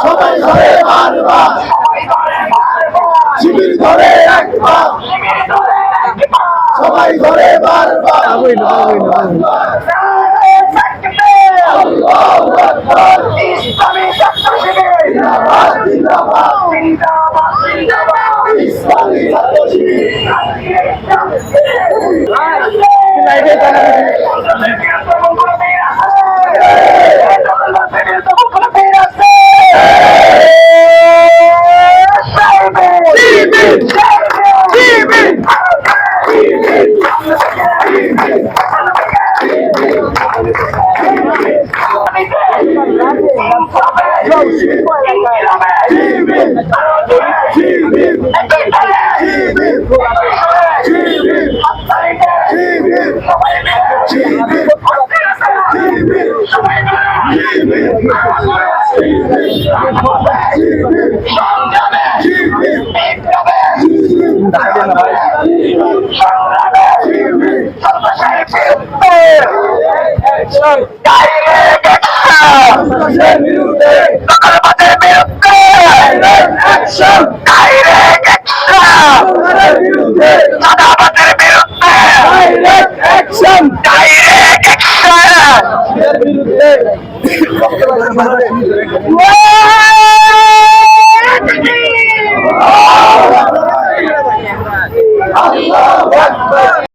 সবাই ধরে বারবার শিবির ধরে একবার সবাই ধরে বারবার ইসলামী ছাত্র শিবির জিন্দাবাদ জিন্দাবাদ জিন্দাবাদ জিন্দাবাদ ইসলামী ছাত্র শিবির Yeah!